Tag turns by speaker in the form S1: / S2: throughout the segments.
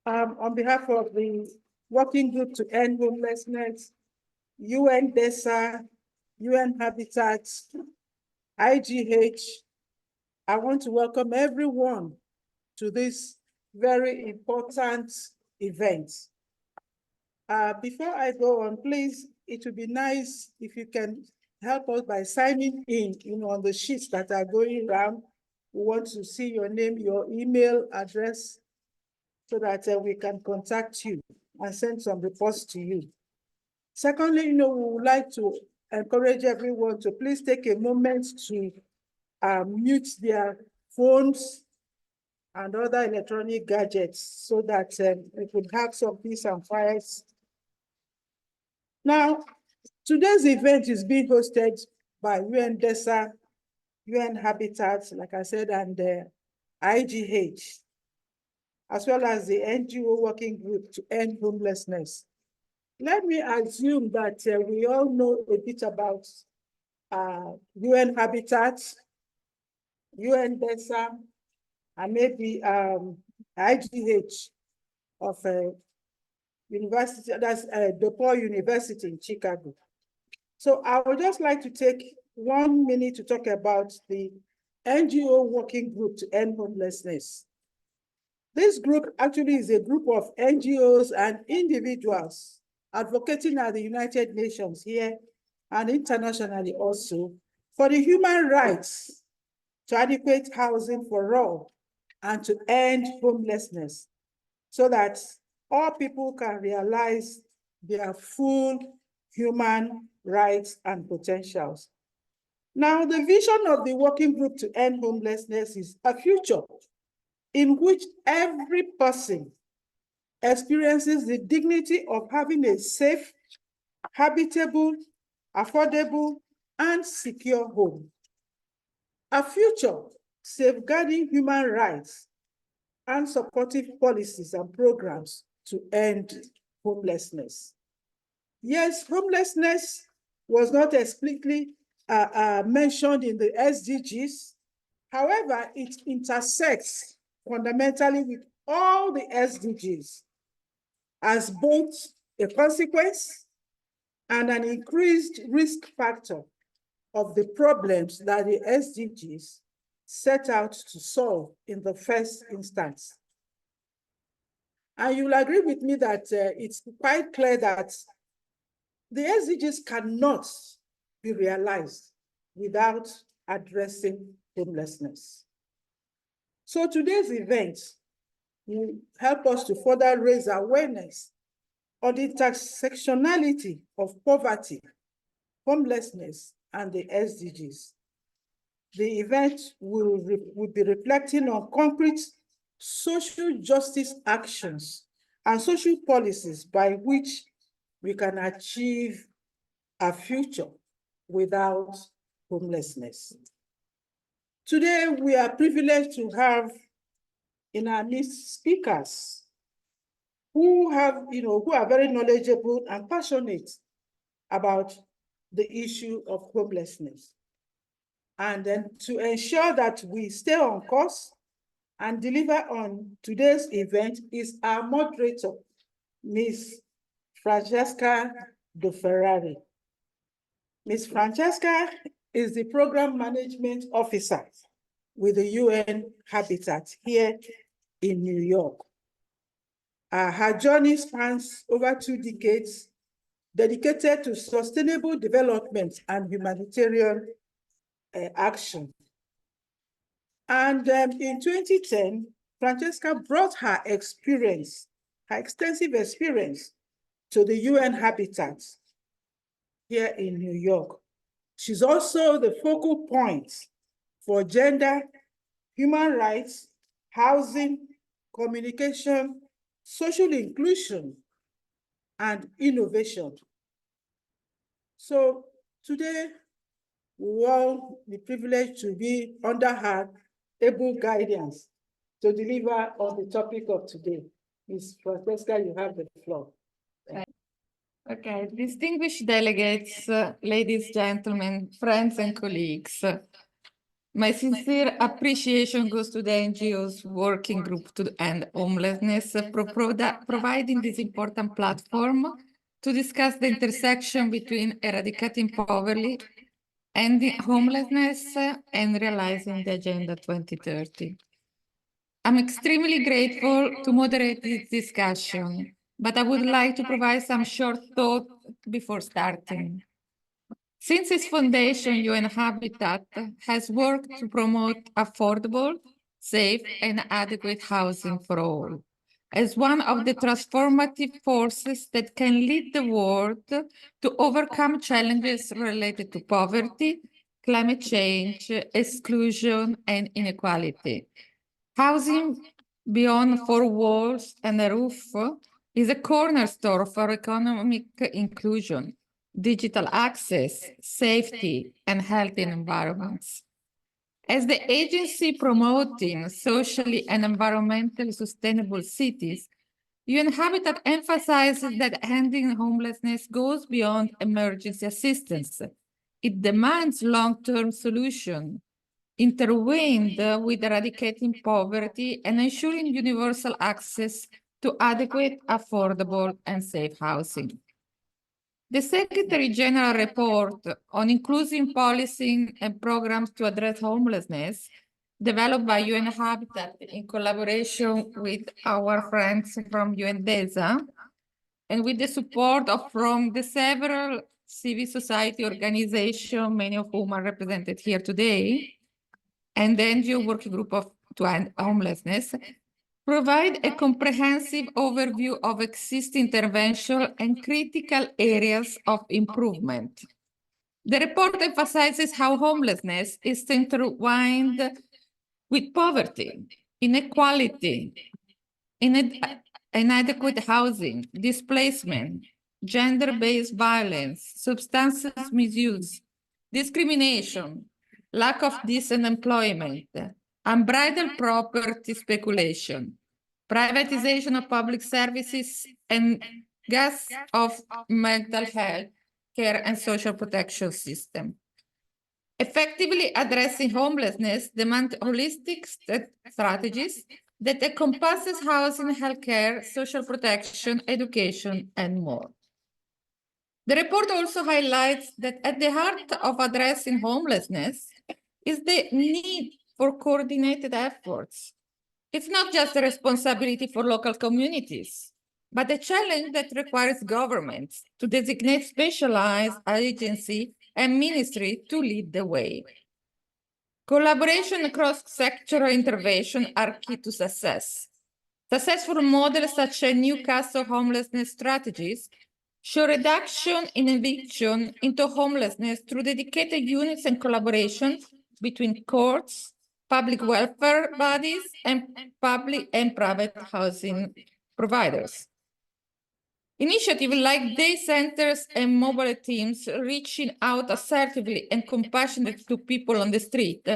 S1: On behalf of the Working Group to End Homelessness, UN DESA, UN Habitat, IGH, I want to welcome everyone to this very important event. Before I go on, please, it would be nice if you can help us by signing in, on the sheets that are going around. We want to see your name, your email address, so that we can contact you and send some reports to you. Secondly, we would like to encourage everyone to please take a moment to mute their phones and other electronic gadgets so that we could have some peace and quiet. Now, today's event is being hosted by UN DESA, UN Habitat, like I said, and IGH, as well as the NGO Working Group to End Homelessness. Let me assume that we all know a bit about UN Habitat, UN DESA, and maybe IGH of university, that's DePaul University in Chicago. So I would just like to take 1 minute to talk about the NGO Working Group to End Homelessness. This group actually is a group of NGOs and individuals advocating at the United Nations here and internationally also for the human rights to adequate housing for all and to end homelessness so that all people can realize their full human rights and potentials. Now, the vision of the Working Group to End Homelessness is a future in which every person experiences the dignity of having a safe, habitable, affordable, and secure home. A future safeguarding human rights and supportive policies and programs to end homelessness. Yes, homelessness was not explicitly mentioned in the SDGs. However, it intersects fundamentally with all the SDGs as both a consequence and an increased risk factor of the problems that the SDGs set out to solve in the first instance. And you'll agree with me that it's quite clear that the SDGs cannot be realized without addressing homelessness. So today's event will help us to further raise awareness on the intersectionality of poverty, homelessness, and the SDGs. The event will be reflecting on concrete social justice actions and social policies by which we can achieve a future without homelessness. Today, we are privileged to have in our midst speakers who are very knowledgeable and passionate about the issue of homelessness. And then to ensure that we stay on course and deliver on today's event is our moderator, Ms. Francesca De Ferrari. Ms. Francesca is the Program Management Officer with the UN Habitat here in New York. Her journey spans over 2 decades, dedicated to sustainable development and humanitarian action. And in 2010, Francesca brought her extensive experience to the UN Habitat here in New York. She's also the focal point for gender, human rights, housing, communication, social inclusion, and innovation. So today, we all the privilege to be under her able guidance to deliver on the topic of today. Ms. Francesca, you have the floor.
S2: Okay, distinguished delegates, ladies, gentlemen, friends, and colleagues. My sincere appreciation goes to the NGO's Working Group to End Homelessness for providing this important platform to discuss the intersection between eradicating poverty, ending homelessness, and realizing the Agenda 2030. I'm extremely grateful to moderate this discussion, but I would like to provide some short thought before starting. Since its foundation, UN Habitat has worked to promote affordable, safe, and adequate housing for all, as one of the transformative forces that can lead the world to overcome challenges related to poverty, climate change, exclusion, and inequality. Housing beyond four walls and a roof is a cornerstone for economic inclusion, digital access, safety, and healthy environments. As the agency promoting socially and environmentally sustainable cities, UN Habitat emphasizes that ending homelessness goes beyond emergency assistance. It demands long-term solutions intertwined with eradicating poverty and ensuring universal access to adequate, affordable, and safe housing. The Secretary General report on inclusive policing and programs to address homelessness, developed by UN Habitat in collaboration with our friends from UNDESA, and with the support from the several civil society organizations, many of whom are represented here today, and the NGO Working Group to End Homelessness, provide a comprehensive overview of existing intervention and critical areas of improvement. The report emphasizes how homelessness is intertwined with poverty, inequality, inadequate housing, displacement, gender-based violence, substances misuse, discrimination, lack of decent employment, unbridled property speculation, privatization of public services, and gaps of mental health care and social protection system. Effectively addressing homelessness demands holistic strategies that encompasses housing, healthcare, social protection, education, and more. The report also highlights that at the heart of addressing homelessness is the need for coordinated efforts. It's not just a responsibility for local communities, but a challenge that requires governments to designate specialized agency and ministry to lead the way. Collaboration across sectoral intervention are key to success. Successful models such as Newcastle homelessness strategies show reduction in eviction into homelessness through dedicated units and collaboration between courts, public welfare bodies, and public and private housing providers. Initiatives like day centers and mobile teams reaching out assertively and compassionately to people on the street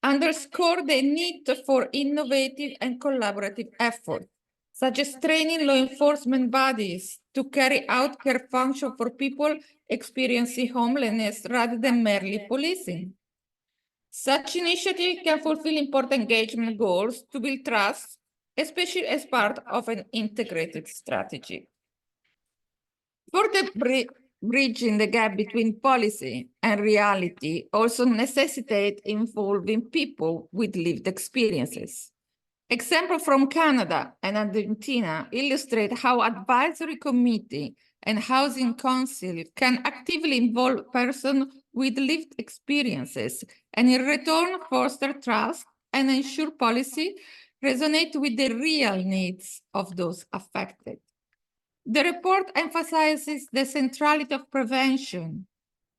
S2: underscore the need for innovative and collaborative efforts, such as training law enforcement bodies to carry out care function for people experiencing homelessness rather than merely policing. Such initiatives can fulfill important engagement goals to build trust, especially as part of an integrated strategy. Further bridging the gap between policy and reality also necessitates involving people with lived experiences. Examples from Canada and Argentina illustrate how advisory committee and housing council can actively involve persons with lived experiences and in return foster trust and ensure policy resonate with the real needs of those affected. The report emphasizes the centrality of prevention,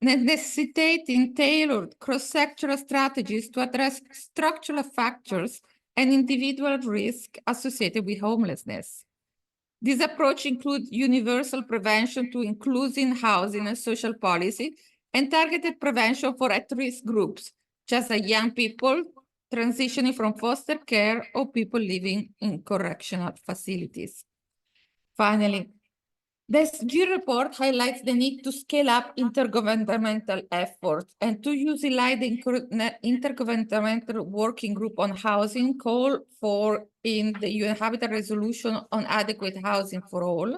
S2: necessitating tailored cross-sectoral strategies to address structural factors and individual risk associated with homelessness. This approach includes universal prevention to inclusive housing and social policy and targeted prevention for at-risk groups, such as young people transitioning from foster care or people living in correctional facilities. Finally, The SG report highlights the need to scale up intergovernmental efforts and to utilize the intergovernmental working group on housing called for in the UN Habitat Resolution on adequate housing for all.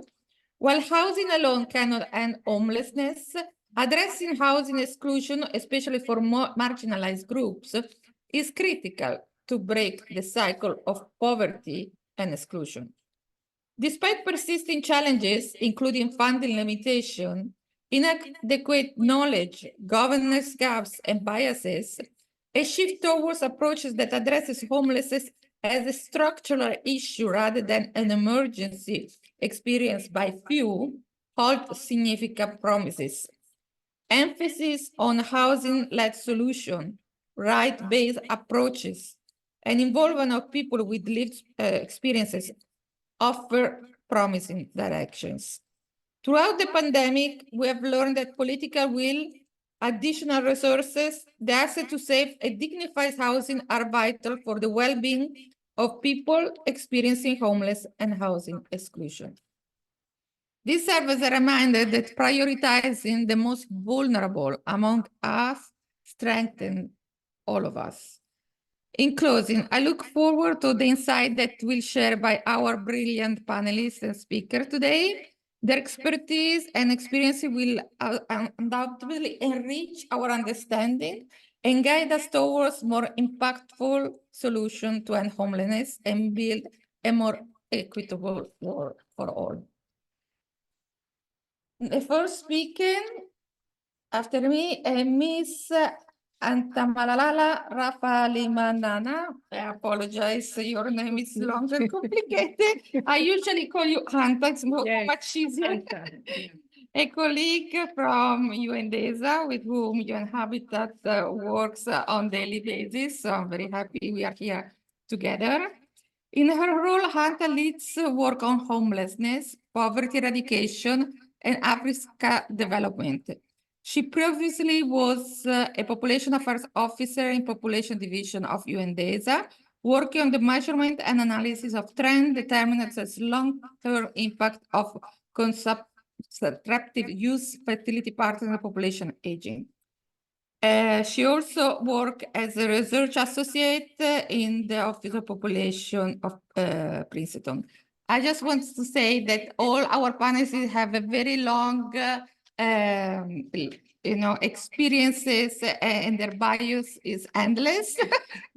S2: While housing alone cannot end homelessness, addressing housing exclusion, especially for more marginalized groups, is critical to break the cycle of poverty and exclusion. Despite persisting challenges, including funding limitation, inadequate knowledge, governance gaps, and biases, a shift towards approaches that addresses homelessness as a structural issue rather than an emergency experienced by few hold significant promises. Emphasis on housing-led solution, right-based approaches, and involvement of people with lived experiences offer promising directions. Throughout the pandemic, we have learned that political will, additional resources, the access to safe and dignified housing are vital for the well-being of people experiencing homeless and housing exclusion. This serves as a reminder that prioritizing the most vulnerable among us strengthens all of us. In closing, I look forward to the insight that will share by our brilliant panelists and speakers today. Their expertise and experience will undoubtedly enrich our understanding and guide us towards more impactful solutions to end homelessness and build a more equitable world for all. The first speaker after me, Miss Antamalalala Rafalimanana. I apologize, your name is long and complicated. I usually call you Anta, it's much easier. A colleague from UNDESA with whom UN Habitat works on daily basis. So I'm very happy we are here together. In her role, Hanta leads work on homelessness, poverty eradication, and Africa development. She previously was a population affairs officer in population division of UNDESA, working on the measurement and analysis of trend determinants as long-term impact of constructive use, fertility patterns, and population aging. She also worked as a research associate in the Office of Population of Princeton. I just want to say that all our panelists have a very long experiences and their bios is endless.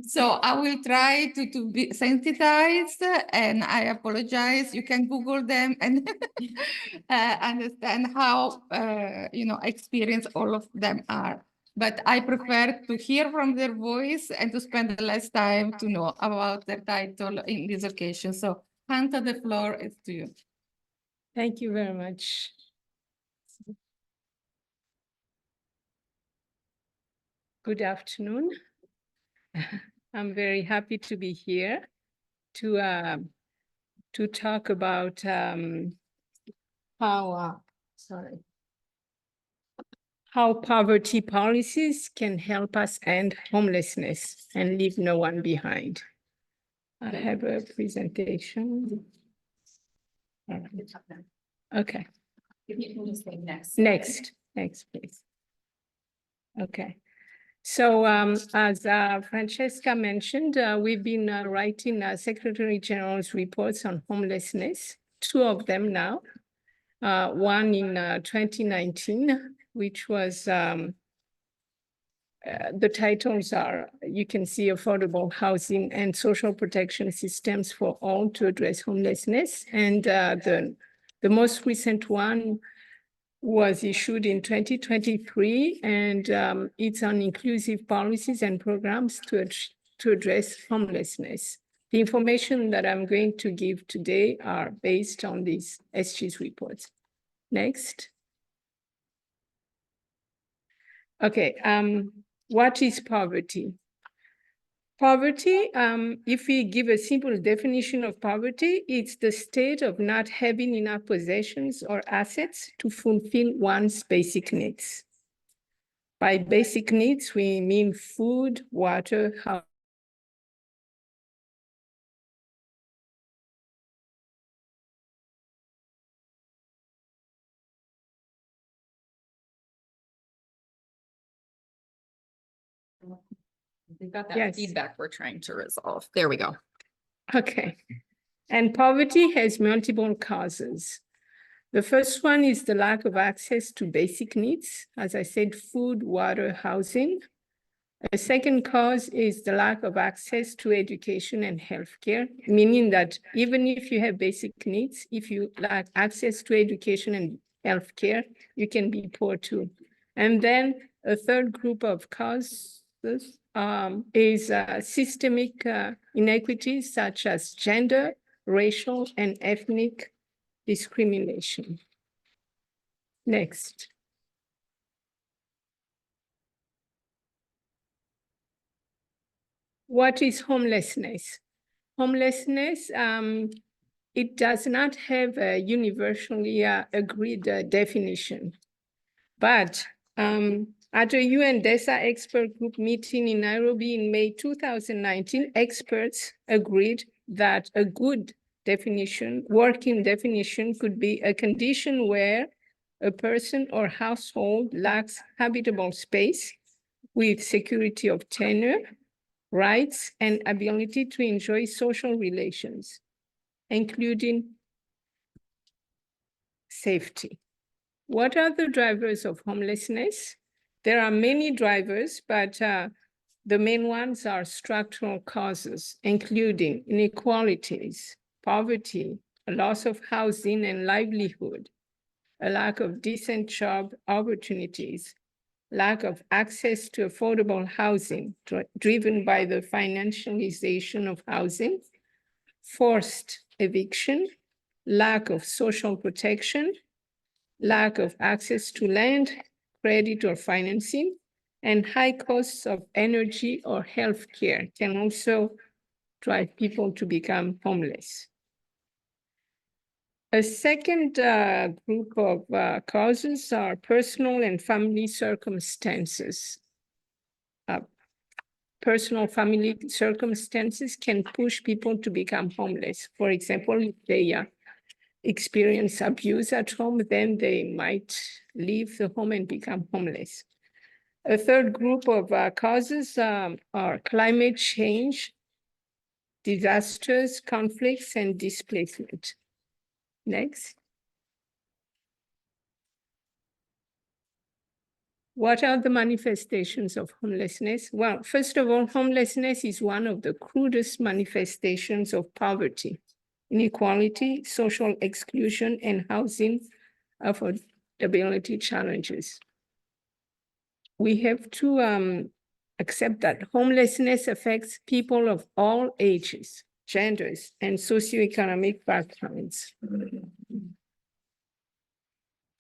S2: So I will try to be sensitized, and I apologize. You can Google them and understand how experienced all of them are. But I prefer to hear from their voice and to spend less time to know about their title in this occasion. So, Hanta, the floor is to you.
S3: Thank you very much. Good afternoon. I'm very happy to be here to talk about how poverty policies can help us end homelessness and leave no one behind. I have a presentation. Okay.
S2: If you can just say next.
S3: Next, please. Okay. So as Francesca mentioned, we've been writing Secretary General's reports on homelessness, 2 of them now. One in 2019, which was, the titles are, you can see, affordable housing and social protection systems for all to address homelessness. And the most recent one was issued in 2023, and it's on inclusive policies and programs to address homelessness. The information that I'm going to give today are based on these SG's reports. Next. Okay, what is poverty? Poverty, if we give a simple definition of poverty, it's the state of not having enough possessions or assets to fulfill one's basic needs. By basic needs, we mean food, water, house,
S4: We've got that
S3: Yes.
S4: feedback we're trying to resolve. There we go.
S3: Okay. And poverty has multiple causes. The first one is the lack of access to basic needs. As I said, food, water, housing. A second cause is the lack of access to education and healthcare, meaning that even if you have basic needs, if you lack access to education and healthcare, you can be poor too. And then a third group of causes is systemic inequities such as gender, racial, and ethnic discrimination. Next. What is homelessness? Homelessness, it does not have a universally agreed definition. But at a UN DESA expert group meeting in Nairobi in May 2019, experts agreed that a good definition, working definition, could be a condition where a person or household lacks habitable space with security of tenure, rights, and ability to enjoy social relations, including safety. What are the drivers of homelessness? There are many drivers, but the main ones are structural causes, including inequalities, poverty, a loss of housing and livelihood, a lack of decent job opportunities, lack of access to affordable housing, driven by the financialization of housing, forced eviction, lack of social protection, lack of access to land, credit, or financing, and high costs of energy or healthcare can also drive people to become homeless. A second group of causes are personal and family circumstances. Personal family circumstances can push people to become homeless. For example, if they experience abuse at home, then they might leave the home and become homeless. A third group of causes are climate change, disasters, conflicts, and displacement. Next. What are the manifestations of homelessness? Well, first of all, homelessness is one of the crudest manifestations of poverty, inequality, social exclusion, and housing affordability challenges. We have to accept that homelessness affects people of all ages, genders, and socioeconomic backgrounds.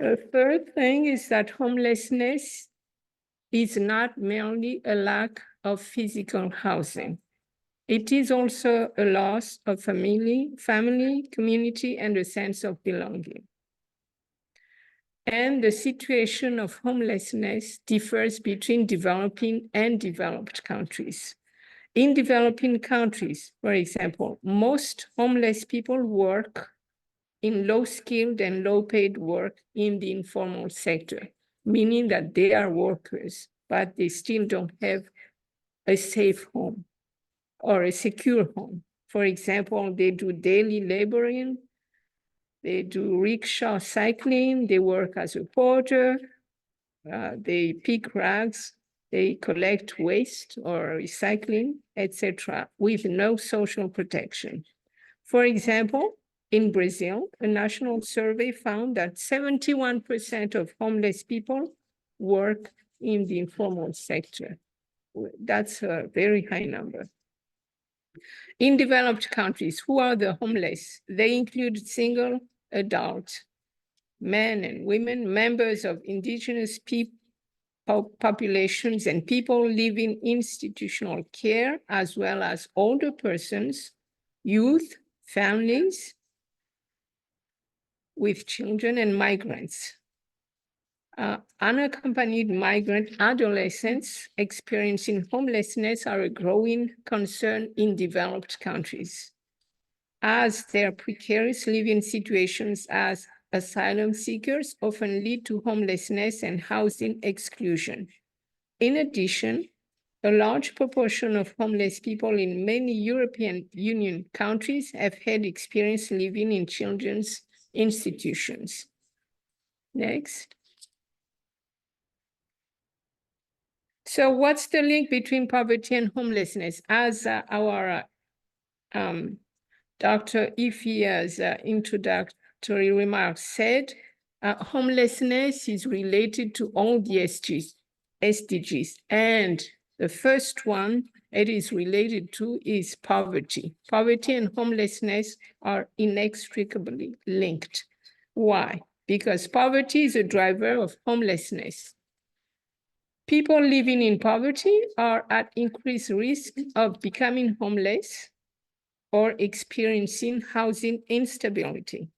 S3: A third thing is that homelessness is not merely a lack of physical housing. It is also a loss of family, community, and a sense of belonging. And the situation of homelessness differs between developing and developed countries. In developing countries, for example, most homeless people work in low-skilled and low-paid work in the informal sector, meaning that they are workers, but they still don't have a safe home or a secure home. For example, they do daily laboring, they do rickshaw cycling, they work as a porter, they pick rags, they collect waste or recycling, etc., with no social protection. For example, in Brazil, a national survey found that 71% of homeless people work in the informal sector. That's a very high number. In developed countries, who are the homeless? They include single adult, men and women, members of indigenous populations, and people living in institutional care, as well as older persons, youth, families with children, and migrants. Unaccompanied migrant adolescents experiencing homelessness are a growing concern in developed countries, as their precarious living situations as asylum seekers often lead to homelessness and housing exclusion. In addition, A large proportion of homeless people in many European Union countries have had experience living in children's institutions. Next. So what's the link between poverty and homelessness? As our Dr. Ifia's introductory remarks said, homelessness is related to all the SDGs, and the first one it is related to is poverty. Poverty and homelessness are inextricably linked. Why? Because poverty is a driver of homelessness. People living in poverty are at increased risk of becoming homeless or experiencing housing instability.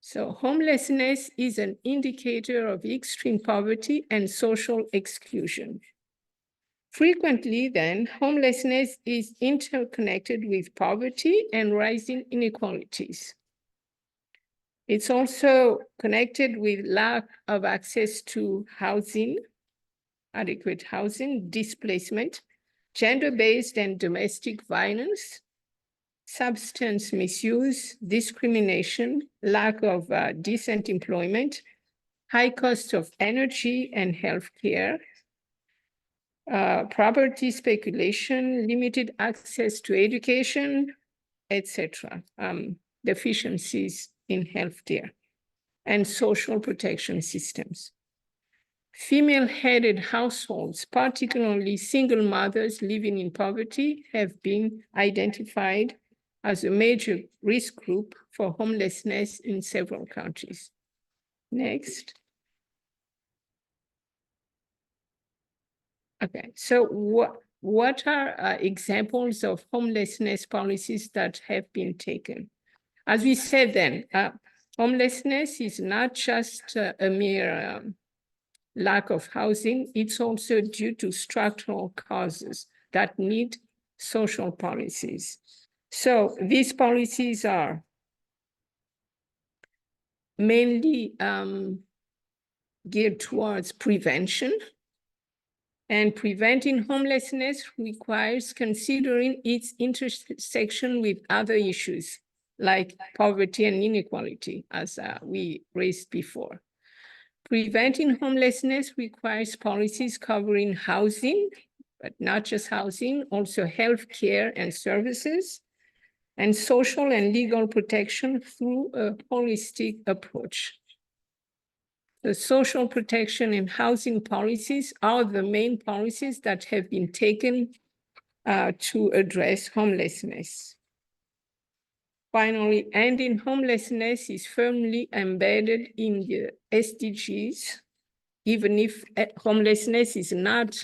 S3: So homelessness is an indicator of extreme poverty and social exclusion. Frequently, then, homelessness is interconnected with poverty and rising inequalities. It's also connected with lack of access to housing, adequate housing, displacement, gender-based and domestic violence, substance misuse, discrimination, lack of decent employment, high cost of energy and healthcare, property speculation, limited access to education, etc., deficiencies in healthcare and social protection systems. Female-headed households, particularly single mothers living in poverty, have been identified as a major risk group for homelessness in several countries. Next. Okay, so what are examples of homelessness policies that have been taken? As we said then, homelessness is not just a mere lack of housing, it's also due to structural causes that need social policies. So these policies are mainly geared towards prevention, and preventing homelessness requires considering its intersection with other issues like poverty and inequality, as we raised before. Preventing homelessness requires policies covering housing, but not just housing, also healthcare and services, and social and legal protection through a holistic approach. The social protection and housing policies are the main policies that have been taken to address homelessness. Finally, ending homelessness is firmly embedded in the SDGs, even if homelessness is not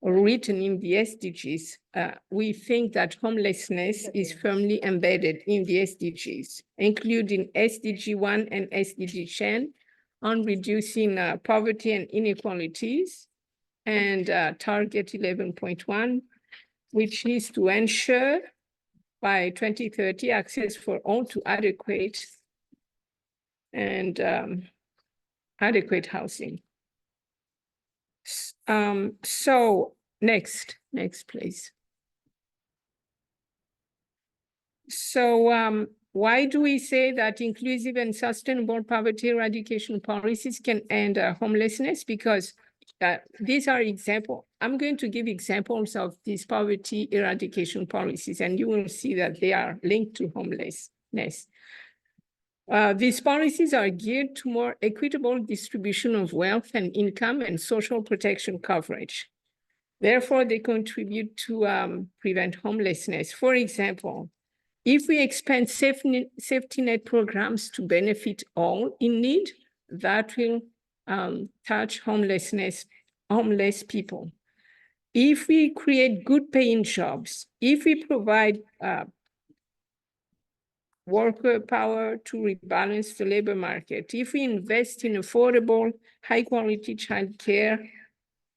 S3: written in the SDGs. We think that homelessness is firmly embedded in the SDGs, including SDG 1 and SDG 10 on reducing poverty and inequalities, and target 11.1, which is to ensure by 2030 access for all to adequate and adequate housing. So next, please. So why do we say that inclusive and sustainable poverty eradication policies can end homelessness? Because these are examples. I'm going to give examples of these poverty eradication policies, and you will see that they are linked to homelessness. These policies are geared to more equitable distribution of wealth and income and social protection coverage. Therefore, they contribute to prevent homelessness. For example, if we expand safety net programs to benefit all in need, that will touch homeless people. If we create good paying jobs, if we provide worker power to rebalance the labor market, if we invest in affordable, high quality childcare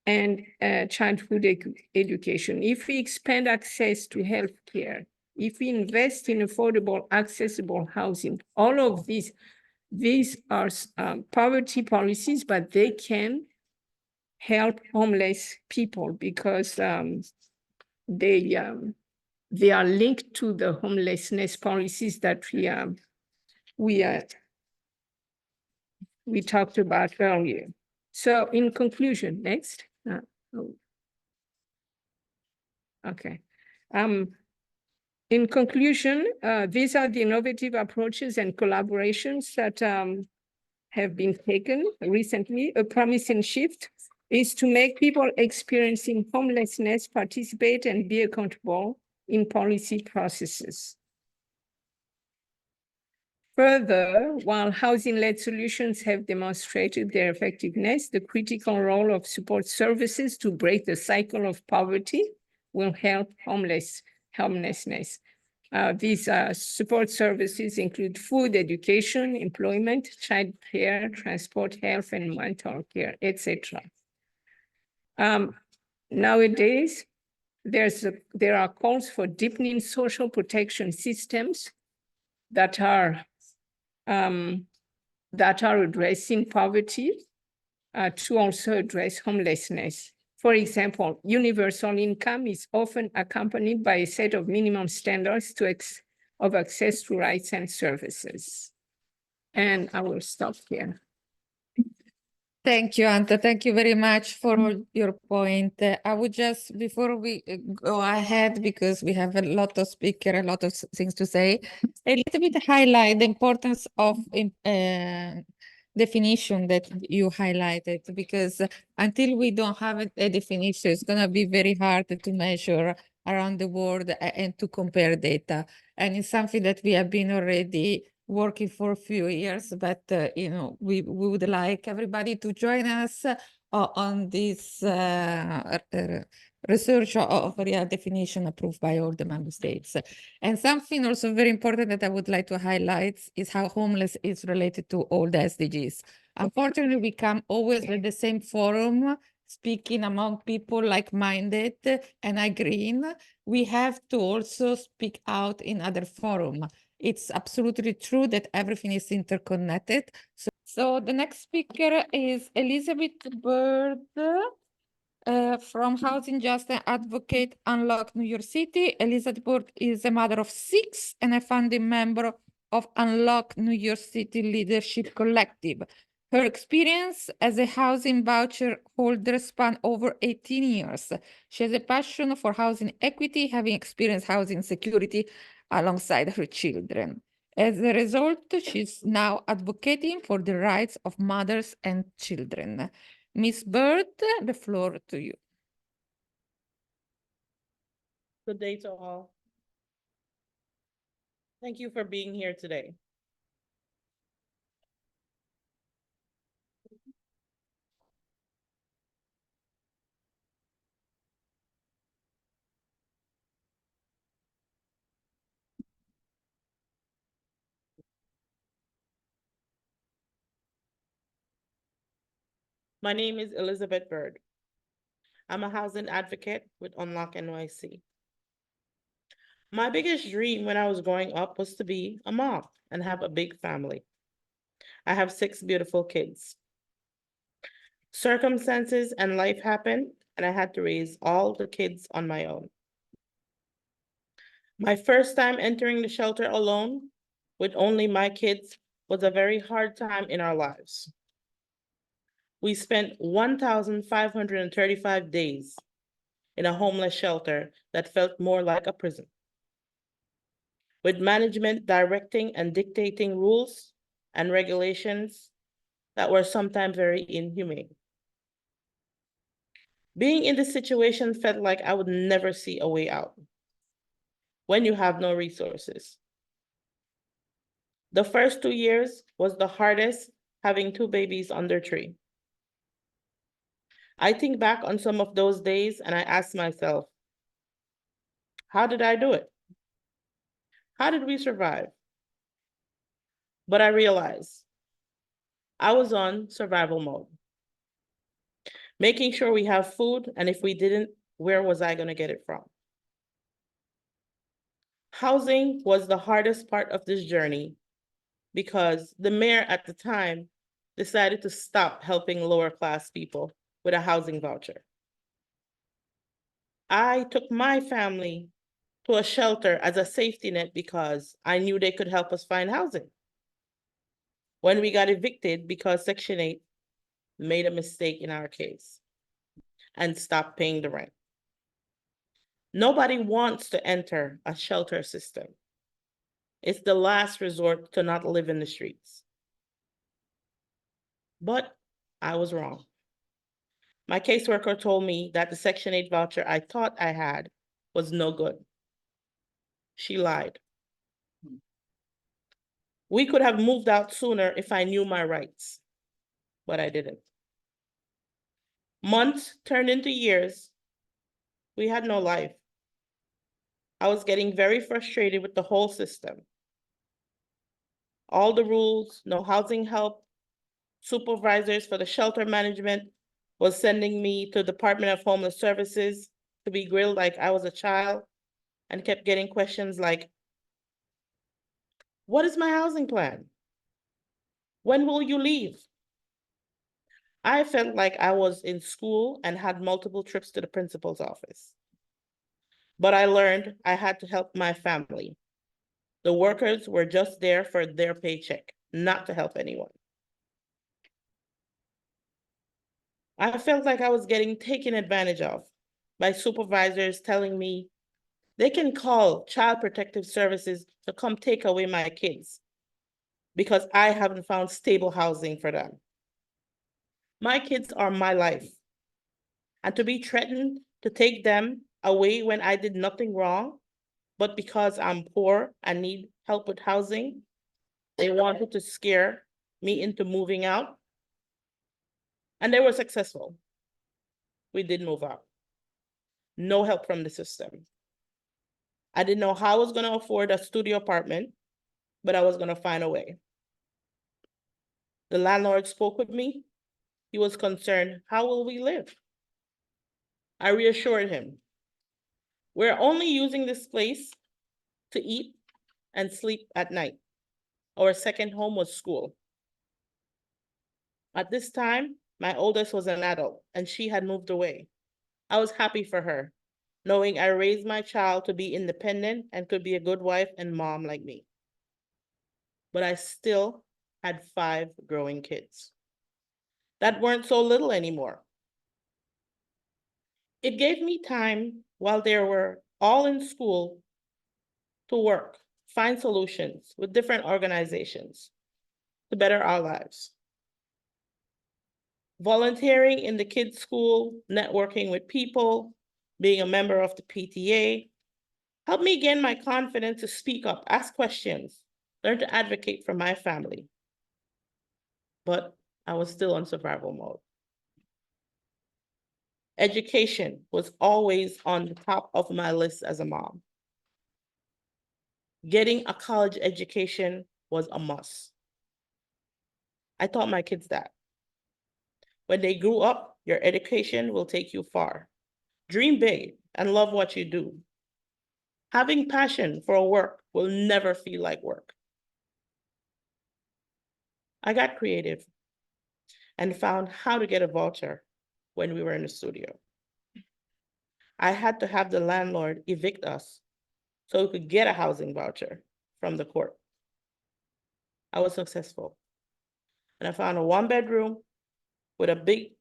S3: and childhood education, if we expand access to healthcare, if we invest in affordable, accessible housing, all of these are poverty policies, but they can help homeless people because they are linked to the homelessness policies that we talked about earlier. So in conclusion, next. Okay. In conclusion, these are the innovative approaches and collaborations that have been taken recently. A promising shift is to make people experiencing homelessness participate and be accountable in policy processes. Further, while housing-led solutions have demonstrated their effectiveness, the critical role of support services to break the cycle of poverty will help homelessness. These support services include food, education, employment, child care, transport, health, and mental care, etc. Nowadays, there are calls for deepening social protection systems that are addressing poverty to also address homelessness. For example, universal income is often accompanied by a set of minimum standards of access to rights and services. And I will stop here.
S2: Thank you, Anta. Thank you very much for your point. I would just, before we go ahead, because we have a lot of speakers, a lot of things to say, a little bit highlight the importance of definition that you highlighted, because until we don't have a definition, it's going to be very hard to measure around the world and to compare data. And it's something that we have been already working for a few years, but you know, we would like everybody to join us on this research of a definition approved by all the member states. And something also very important that I would like to highlight is how homeless is related to all the SDGs. Unfortunately, we come always at the same forum, speaking among people like-minded and agreeing. We have to also speak out in other forums. It's absolutely true that everything is interconnected. So the next speaker is Elizabeth Bird from Housing Justice Advocate Unlock New York City. Elizabeth Bird is a mother of 6 and a founding member of Unlock New York City Leadership Collective. Her experience as a housing voucher holder span over 18 years. She has a passion for housing equity, having experienced housing security alongside her children. As a result, she's now advocating for the rights of mothers and children. Ms. Bird, the floor to you.
S5: Good day to all. Thank you for being here today. My name is Elizabeth Bird. I'm a housing advocate with Unlock NYC. My biggest dream when I was growing up was to be a mom and have a big family. I have 6 beautiful kids. Circumstances and life happened, and I had to raise all the kids on my own. My first time entering the shelter alone with only my kids was a very hard time in our lives. We spent 1,535 days in a homeless shelter that felt more like a prison, with management directing and dictating rules and regulations that were sometimes very inhumane. Being in this situation felt like I would never see a way out when you have no resources. The first 2 years was the hardest, having 2 babies under 3. I think back on some of those days and I ask myself, how did I do it? How did we survive? But I realized I was on survival mode, making sure we have food, and if we didn't, where was I going to get it from? Housing was the hardest part of this journey because the mayor at the time decided to stop helping lower class people with a housing voucher. I took my family to a shelter as a safety net because I knew they could help us find housing. When we got evicted because Section 8 made a mistake in our case and stopped paying the rent. Nobody wants to enter a shelter system. It's the last resort to not live in the streets. But I was wrong. My caseworker told me that the Section 8 voucher I thought I had was no good. She lied. We could have moved out sooner if I knew my rights, but I didn't. Months turned into years. We had no life. I was getting very frustrated with the whole system. All the rules, no housing help, supervisors for the shelter management was sending me to Department of Homeless Services to be grilled like I was a child and kept getting questions like, what is my housing plan? When will you leave? I felt like I was in school and had multiple trips to the principal's office. But I learned I had to help my family. The workers were just there for their paycheck, not to help anyone. I felt like I was getting taken advantage of by supervisors telling me they can call Child Protective Services to come take away my kids because I haven't found stable housing for them. My kids are my life. And to be threatened to take them away when I did nothing wrong, but because I'm poor and need help with housing, they wanted to scare me into moving out. And they were successful. We did move out. No help from the system. I didn't know how I was gonna afford a studio apartment, but I was gonna find a way. The landlord spoke with me. He was concerned, how will we live? I reassured him, we're only using this place to eat and sleep at night. Our second home was school. At this time, my oldest was an adult and she had moved away. I was happy for her, knowing I raised my child to be independent and could be a good wife and mom like me. But I still had 5 growing kids that weren't so little anymore. It gave me time while they were all in school to work, find solutions with different organizations to better our lives. Volunteering in the kids' school, networking with people, being a member of the PTA, helped me gain my confidence to speak up, ask questions, learn to advocate for my family. But I was still on survival mode. Education was always on the top of my list as a mom. Getting a college education was a must. I taught my kids that. When they grew up, your education will take you far. Dream big and love what you do. Having passion for a work will never feel like work. I got creative and found how to get a voucher when we were in the studio. I had to have the landlord evict us so we could get a housing voucher from the court. I was successful. And I found a 1-bedroom with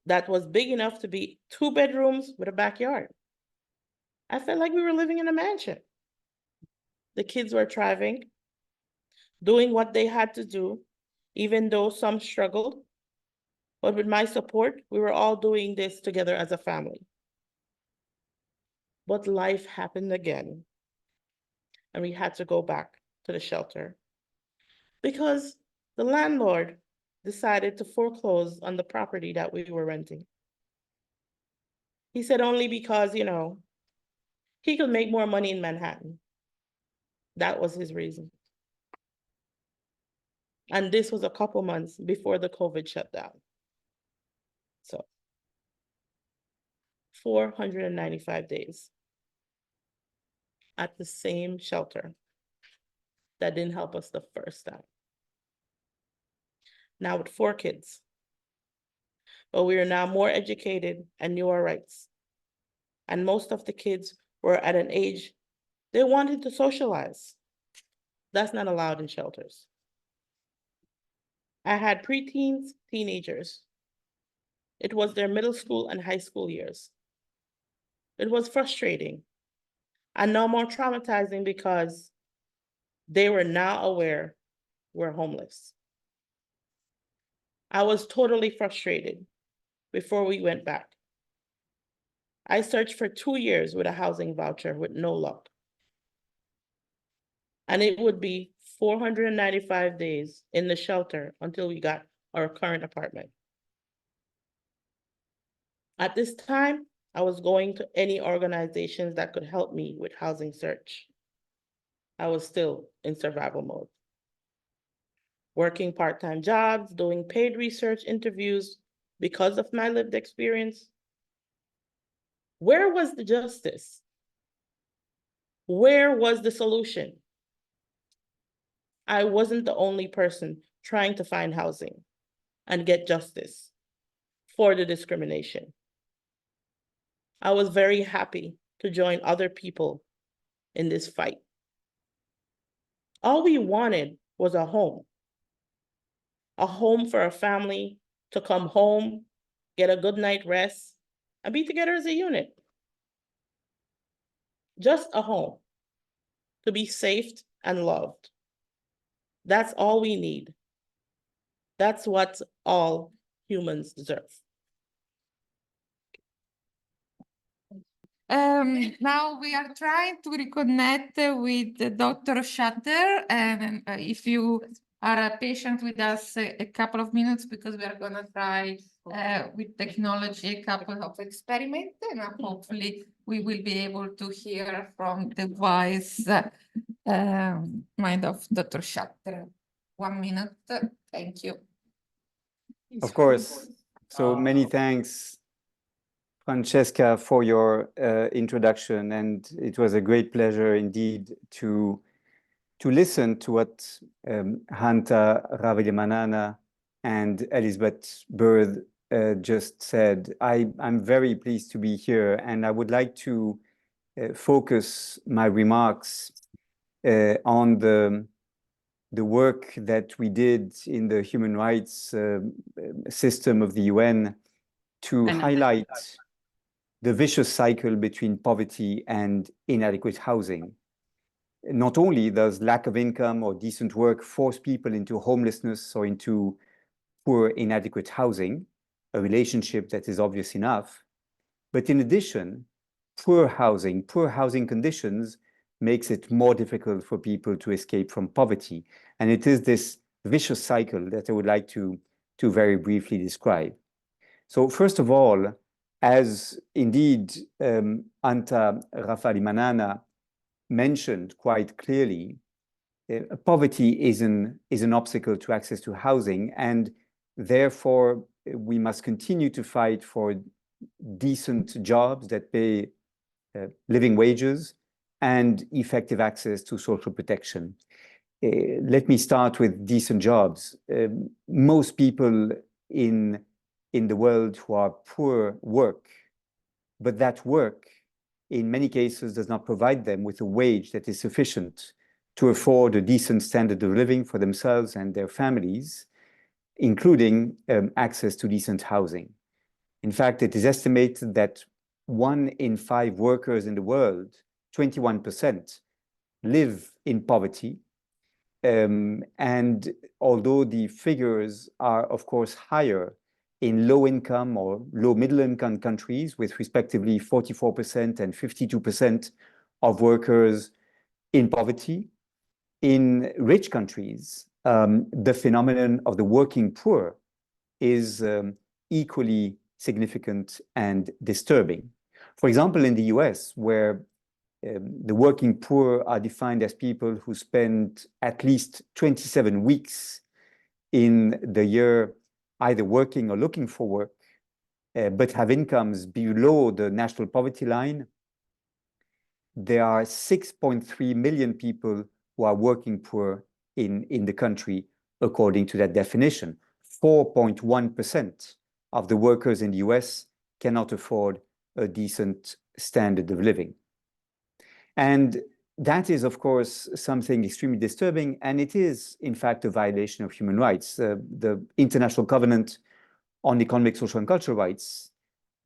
S5: that was big enough to be 2 bedrooms with a backyard. I felt like we were living in a mansion. The kids were thriving, doing what they had to do, even though some struggled. But with my support, we were all doing this together as a family. But life happened again, and we had to go back to the shelter because the landlord decided to foreclose on the property that we were renting. He said only because, he could make more money in Manhattan. That was his reason. And this was a couple months before the COVID shutdown. So 495 days at the same shelter that didn't help us the first time. Now with 4 kids, but we are now more educated and knew our rights. And most of the kids were at an age they wanted to socialize. That's not allowed in shelters. I had preteens, teenagers. It was their middle school and high school years. It was frustrating and no more traumatizing because they were now aware we're homeless. I was totally frustrated before we went back. I searched for 2 years with a housing voucher with no luck. And it would be 495 days in the shelter until we got our current apartment. At this time, I was going to any organizations that could help me with housing search. I was still in survival mode. Working part-time jobs, doing paid research interviews because of my lived experience. Where was the justice? Where was the solution? I wasn't the only person trying to find housing and get justice for the discrimination. I was very happy to join other people in this fight. All we wanted was a home for a family to come home, get a good night rest, and be together as a unit. Just a home to be safe and loved. That's all we need. That's what all humans deserve.
S2: Now we are trying to reconnect with Dr. Shutter, and if you are patient with us a couple of minutes, because we are going to try with technology a couple of experiments, and hopefully we will be able to hear from the wise mind of Dr. Shutter. 1 minute, thank you.
S6: Of course. So many thanks, Francesca, for your introduction, and it was a great pleasure indeed to listen to what Hanta Ravilimanana and Elizabeth Bird just said. I'm very pleased to be here, and I would like to focus my remarks on the work that we did in the human rights system of the UN to highlight the vicious cycle between poverty and inadequate housing. Not only does lack of income or decent work force people into homelessness or into poor, inadequate housing, a relationship that is obvious enough, but in addition, poor housing conditions makes it more difficult for people to escape from poverty. And it is this vicious cycle that I would like to very briefly describe. So first of all, as indeed Anta Ravilimanana mentioned quite clearly, poverty is an obstacle to access to housing, and therefore we must continue to fight for decent jobs that pay living wages and effective access to social protection. Let me start with decent jobs. Most people in the world who are poor work, but that work in many cases does not provide them with a wage that is sufficient to afford a decent standard of living for themselves and their families, including access to decent housing. In fact, it is estimated that 1 in 5 workers in the world, 21%, live in poverty. And although the figures are, of course, higher in low-income or low-middle-income countries, with respectively 44% and 52% of workers in poverty, in rich countries, the phenomenon of the working poor is equally significant and disturbing. For example, in the US, where the working poor are defined as people who spend at least 27 weeks in the year either working or looking for work, but have incomes below the national poverty line, there are 6.3 million people who are working poor in the country, according to that definition. 4.1% of the workers in the US cannot afford a decent standard of living. And that is, of course, something extremely disturbing, and it is, in fact, a violation of human rights. The International Covenant on Economic, Social, and Cultural Rights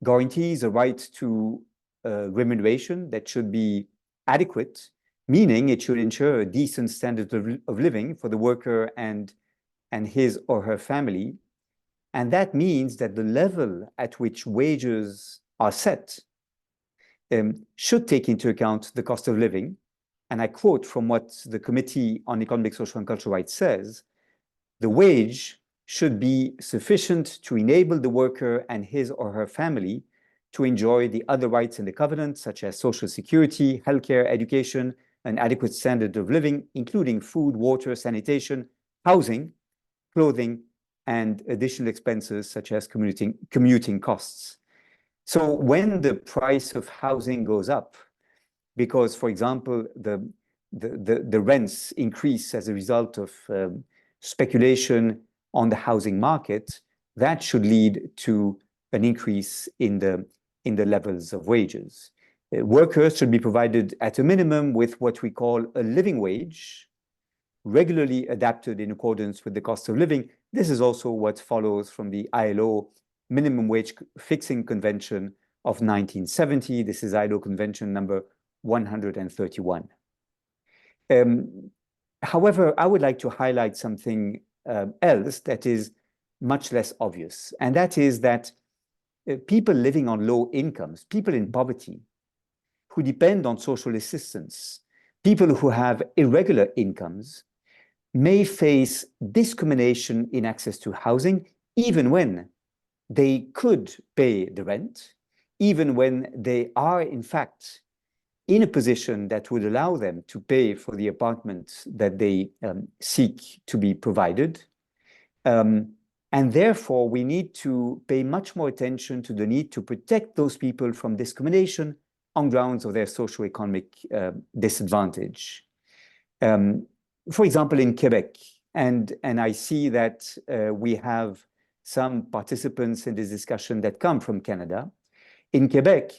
S6: guarantees a right to remuneration that should be adequate, meaning it should ensure a decent standard of living for the worker and his or her family. And that means that the level at which wages are set should take into account the cost of living. And I quote from what the Committee on Economic, Social, and Cultural Rights says: the wage should be sufficient to enable the worker and his or her family to enjoy the other rights in the covenant, such as social security, healthcare, education, an adequate standard of living, including food, water, sanitation, housing, clothing, and additional expenses such as commuting costs. So when the price of housing goes up, because, for example, the rents increase as a result of speculation on the housing market, that should lead to an increase in the levels of wages. Workers should be provided at a minimum with what we call a living wage, regularly adapted in accordance with the cost of living. This is also what follows from the ILO Minimum Wage Fixing Convention of 1970. This is ILO Convention number 131. However, I would like to highlight something else that is much less obvious, and that is that people living on low incomes, people in poverty, who depend on social assistance, people who have irregular incomes, may face discrimination in access to housing, even when they could pay the rent, even when they are, in fact, in a position that would allow them to pay for the apartment that they seek to be provided. And therefore, we need to pay much more attention to the need to protect those people from discrimination on grounds of their socioeconomic disadvantage. For example, in Quebec, and I see that we have some participants in this discussion that come from Canada. In Quebec,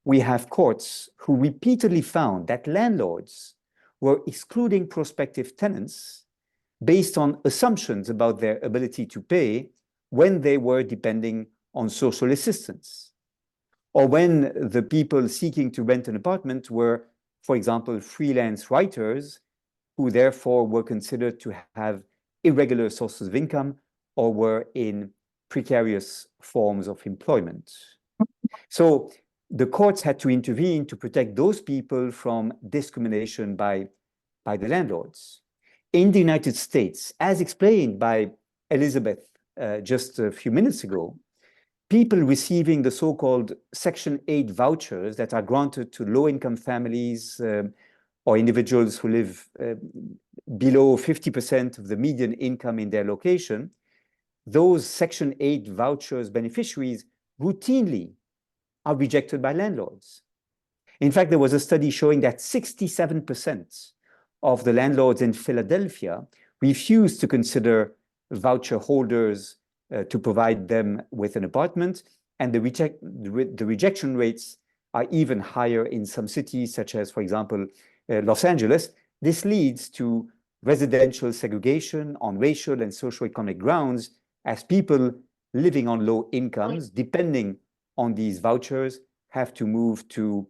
S6: we have courts who repeatedly found that landlords were excluding prospective tenants based on assumptions about their ability to pay when they were depending on social assistance, or when the people seeking to rent an apartment were, for example, freelance writers who therefore were considered to have irregular sources of income or were in precarious forms of employment. So the courts had to intervene to protect those people from discrimination by the landlords. In the United States, as explained by Elizabeth just a few minutes ago, people receiving the so-called Section 8 vouchers that are granted to low-income families or individuals who live below 50% of the median income in their location, those Section 8 vouchers beneficiaries routinely are rejected by landlords. In fact, there was a study showing that 67% of the landlords in Philadelphia refused to consider voucher holders to provide them with an apartment, and the rejection rates are even higher in some cities, such as, for example, Los Angeles. This leads to residential segregation on racial and socioeconomic grounds, as people living on low incomes, depending on these vouchers, have to move to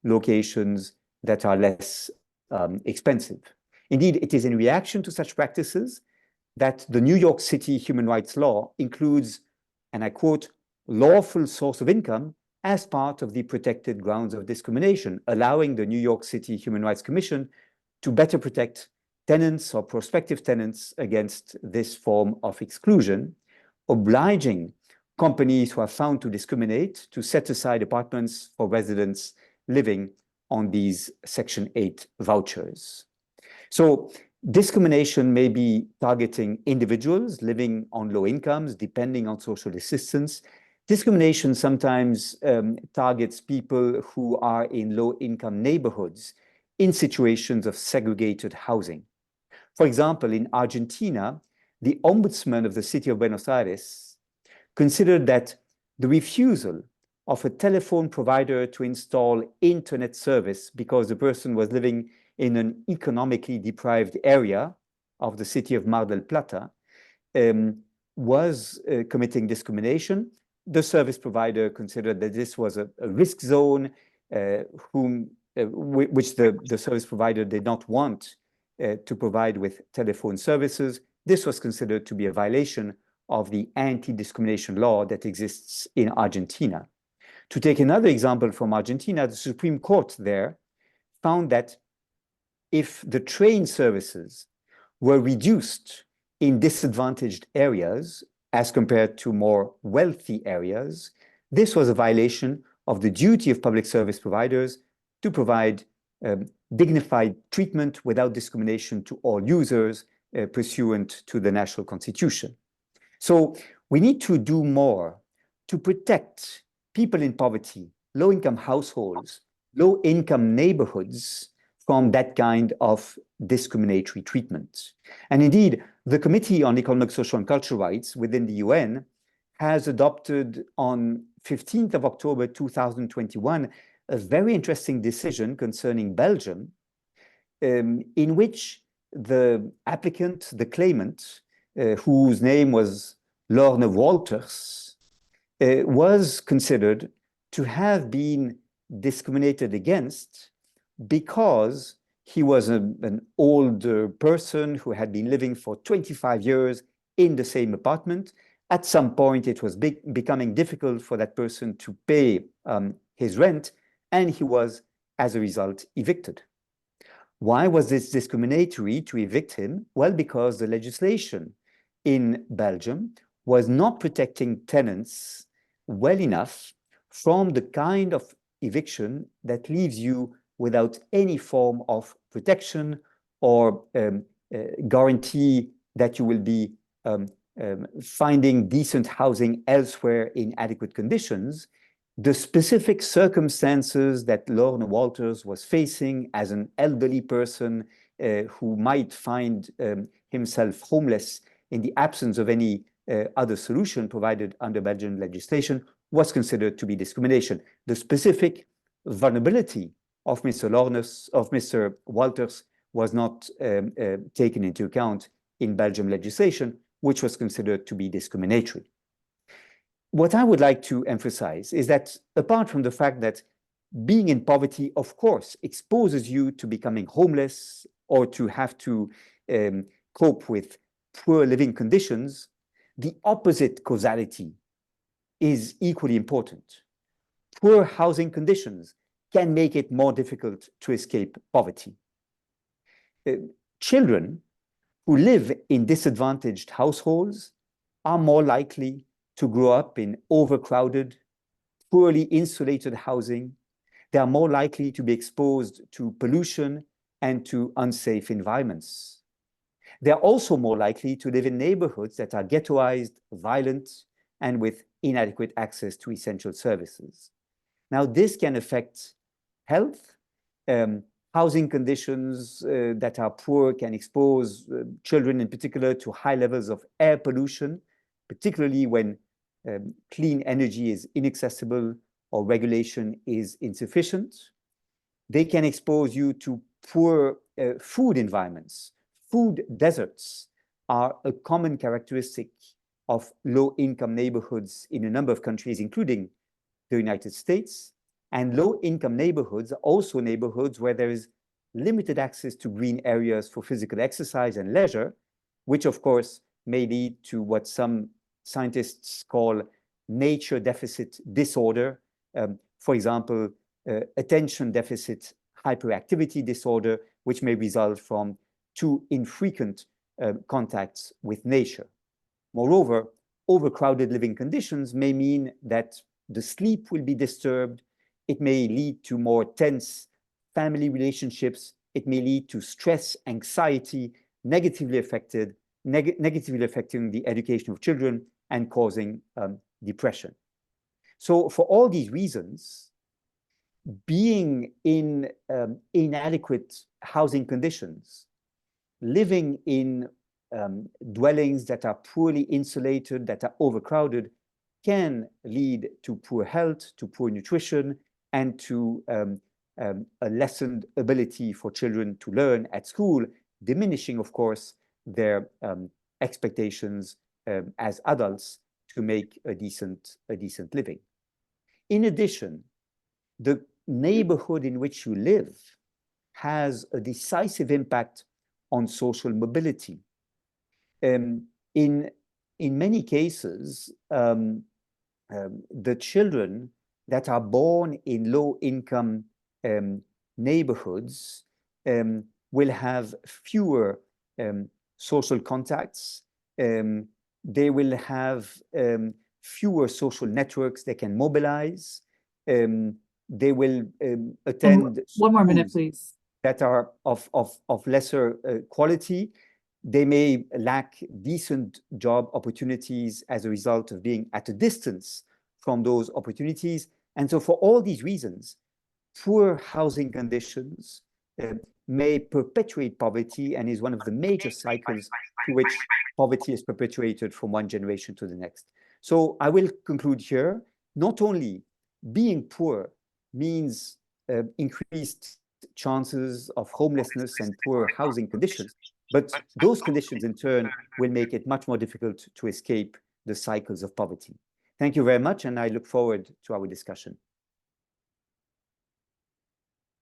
S6: locations that are less expensive. Indeed, it is in reaction to such practices that the New York City human rights law includes, and I quote, lawful source of income as part of the protected grounds of discrimination, allowing the New York City Human Rights Commission to better protect tenants or prospective tenants against this form of exclusion, obliging companies who are found to discriminate to set aside apartments for residents living on these Section 8 vouchers. So discrimination may be targeting individuals living on low incomes, depending on social assistance. Discrimination sometimes targets people who are in low-income neighborhoods in situations of segregated housing. For example, in Argentina, the ombudsman of the city of Buenos Aires considered that the refusal of a telephone provider to install internet service because the person was living in an economically deprived area of the city of Mar del Plata was committing discrimination. The service provider considered that this was a risk zone which the service provider did not want to provide with telephone services. This was considered to be a violation of the anti-discrimination law that exists in Argentina. To take another example from Argentina, the Supreme Court there found that if the train services were reduced in disadvantaged areas as compared to more wealthy areas, this was a violation of the duty of public service providers to provide dignified treatment without discrimination to all users pursuant to the national constitution. So we need to do more to protect people in poverty, low-income households, low-income neighborhoods from that kind of discriminatory treatment. And indeed, the Committee on Economic, Social, and Cultural Rights within the UN has adopted on 15th of October 2021 a very interesting decision concerning Belgium, in which the applicant, the claimant, whose name was Lorne Walters, was considered to have been discriminated against because he was an older person who had been living for 25 years in the same apartment. At some point, it was becoming difficult for that person to pay his rent, and he was, as a result, evicted. Why was this discriminatory to evict him? Well, because the legislation in Belgium was not protecting tenants well enough from the kind of eviction that leaves you without any form of protection or guarantee that you will be finding decent housing elsewhere in adequate conditions. The specific circumstances that Lorne Walters was facing as an elderly person who might find himself homeless in the absence of any other solution provided under Belgian legislation was considered to be discrimination. The specific vulnerability of Mr. Walters was not taken into account in Belgian legislation, which was considered to be discriminatory. What I would like to emphasize is that apart from the fact that being in poverty, of course, exposes you to becoming homeless or to have to cope with poor living conditions, the opposite causality is equally important. Poor housing conditions can make it more difficult to escape poverty. Children who live in disadvantaged households are more likely to grow up in overcrowded, poorly insulated housing. They are more likely to be exposed to pollution and to unsafe environments. They are also more likely to live in neighborhoods that are ghettoized, violent, and with inadequate access to essential services. Now, this can affect health. Housing conditions that are poor can expose children in particular to high levels of air pollution, particularly when clean energy is inaccessible or regulation is insufficient. They can expose you to poor food environments. Food deserts are a common characteristic of low-income neighborhoods in a number of countries, including the United States. And low-income neighborhoods are also neighborhoods where there is limited access to green areas for physical exercise and leisure, which of course may lead to what some scientists call nature deficit disorder. For example, attention deficit hyperactivity disorder, which may result from too infrequent contacts with nature. Moreover, overcrowded living conditions may mean that the sleep will be disturbed. It may lead to more tense family relationships. It may lead to stress, anxiety, negatively affecting the education of children and causing depression. So for all these reasons, being in inadequate housing conditions, living in dwellings that are poorly insulated, that are overcrowded, can lead to poor health, to poor nutrition, and to a lessened ability for children to learn at school, diminishing, of course, their expectations as adults to make a decent living. In addition, the neighborhood in which you live has a decisive impact on social mobility. In many cases, the children that are born in low-income neighborhoods will have fewer social contacts. They will have fewer social networks they can mobilize. They will attend
S7: one more minute,
S6: schools
S7: please.
S6: that are of lesser quality. They may lack decent job opportunities as a result of being at a distance from those opportunities. And so for all these reasons, poor housing conditions may perpetuate poverty and is one of the major cycles to which poverty is perpetuated from one generation to the next. So I will conclude here. Not only being poor means increased chances of homelessness and poor housing conditions, but those conditions in turn will make it much more difficult to escape the cycles of poverty. Thank you very much, and I look forward to our discussion.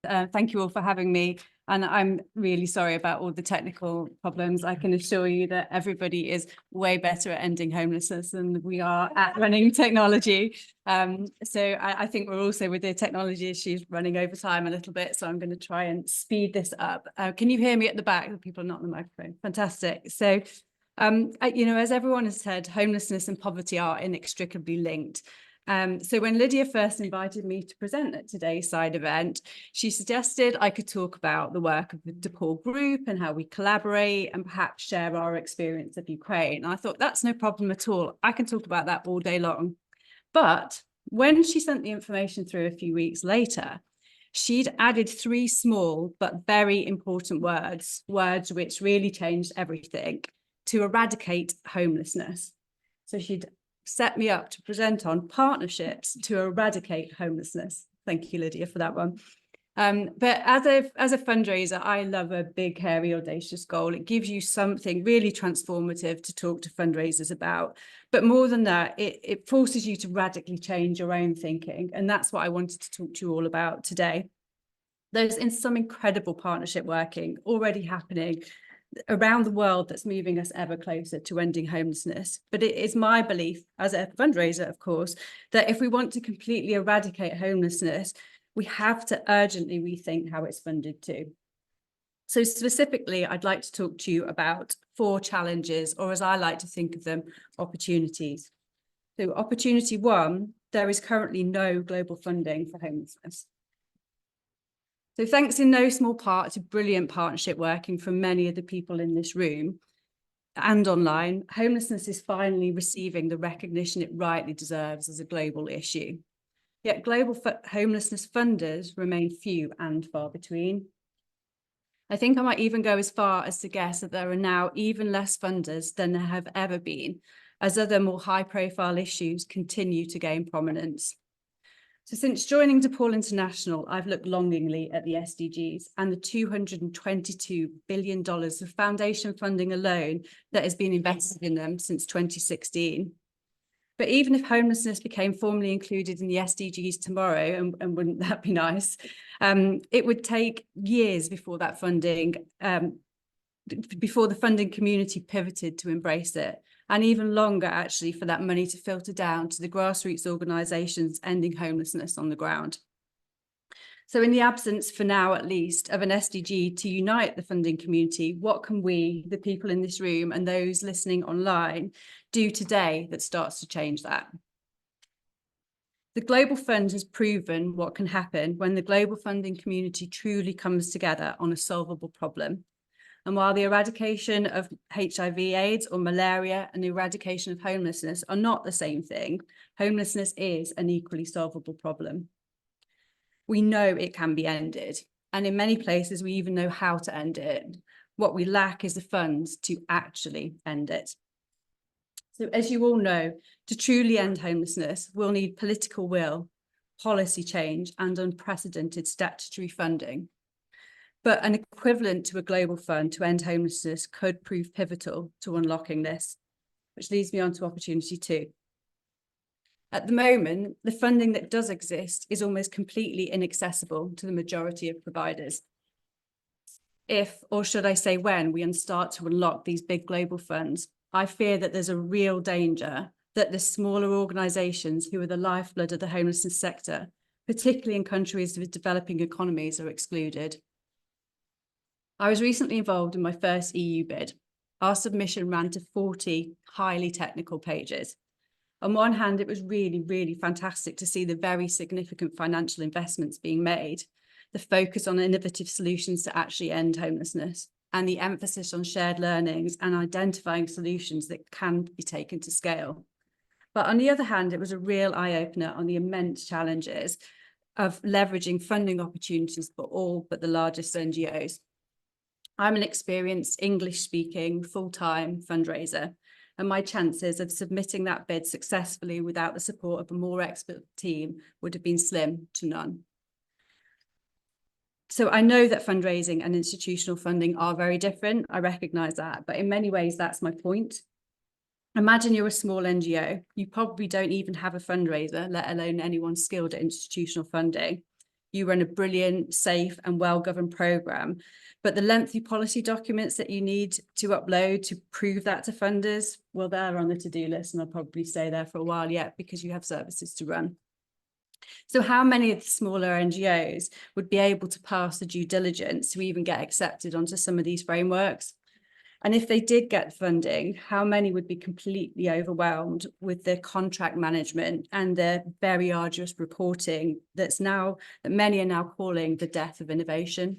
S7: Thank you all for having me. And I'm really sorry about all the technical problems. I can assure you that everybody is way better at ending homelessness than we are at running technology. So I think we're also, with the technology issues, running over time a little bit. So I'm going to try and speed this up. Can you hear me at the back? The people are not on the microphone. Fantastic. So, you know, as everyone has said, homelessness and poverty are inextricably linked. So when Lydia first invited me to present at today's side event, she suggested I could talk about the work of the DePaul group and how we collaborate and perhaps share our experience of Ukraine. And I thought, that's no problem at all. I can talk about that all day long. But when she sent the information through a few weeks later, she'd added 3 small but very important words which really changed everything: to eradicate homelessness. So she'd set me up to present on partnerships to eradicate homelessness. Thank you, Lydia, for that one. But as a fundraiser, I love a big, hairy, audacious goal. It gives you something really transformative to talk to fundraisers about. But more than that, it forces you to radically change your own thinking. And that's what I wanted to talk to you all about today. There's some incredible partnership working already happening around the world that's moving us ever closer to ending homelessness. But it is my belief, as a fundraiser, of course, that if we want to completely eradicate homelessness, we have to urgently rethink how it's funded too. So specifically, I'd like to talk to you about 4 challenges, or as I like to think of them, opportunities. So opportunity 1, there is currently no global funding for homelessness. So thanks in no small part to brilliant partnership working from many of the people in this room and online, homelessness is finally receiving the recognition it rightly deserves as a global issue. Yet global homelessness funders remain few and far between. I think I might even go as far as to guess that there are now even less funders than there have ever been, as other more high-profile issues continue to gain prominence. So since joining DePaul International, I've looked longingly at the SDGs and the $222 billion of foundation funding alone that has been invested in them since 2016. But even if homelessness became formally included in the SDGs tomorrow, and wouldn't that be nice, it would take years before that funding, before the funding community pivoted to embrace it. And even longer, actually, for that money to filter down to the grassroots organisations ending homelessness on the ground. So in the absence, for now at least, of an SDG to unite the funding community, what can we, the people in this room and those listening online, do today that starts to change that? The Global Fund has proven what can happen when the global funding community truly comes together on a solvable problem. And while the eradication of HIV/AIDS or malaria and the eradication of homelessness are not the same thing, homelessness is an equally solvable problem. We know it can be ended, and in many places we even know how to end it. What we lack is the funds to actually end it. So as you all know, to truly end homelessness, we'll need political will, policy change, and unprecedented statutory funding. But an equivalent to a global fund to end homelessness could prove pivotal to unlocking this, which leads me on to opportunity 2. At the moment, the funding that does exist is almost completely inaccessible to the majority of providers. If, or should I say when, we start to unlock these big global funds, I fear that there's a real danger that the smaller organisations who are the lifeblood of the homelessness sector, particularly in countries with developing economies, are excluded. I was recently involved in my first EU bid. Our submission ran to 40 highly technical pages. On one hand, it was really, really fantastic to see the very significant financial investments being made, the focus on innovative solutions to actually end homelessness, and the emphasis on shared learnings and identifying solutions that can be taken to scale. But on the other hand, it was a real eye-opener on the immense challenges of leveraging funding opportunities for all but the largest NGOs. I'm an experienced English-speaking full-time fundraiser, and my chances of submitting that bid successfully without the support of a more expert team would have been slim to none. So I know that fundraising and institutional funding are very different. I recognise that, but in many ways, that's my point. Imagine you're a small NGO. You probably don't even have a fundraiser, let alone anyone skilled at institutional funding. You run a brilliant, safe and well-governed programme, but the lengthy policy documents that you need to upload to prove that to funders, well, they're on the to-do list and I'll probably stay there for a while yet because you have services to run. So how many of the smaller NGOs would be able to pass the due diligence to even get accepted onto some of these frameworks? And if they did get funding, how many would be completely overwhelmed with the contract management and the very arduous reporting that many are now calling the death of innovation?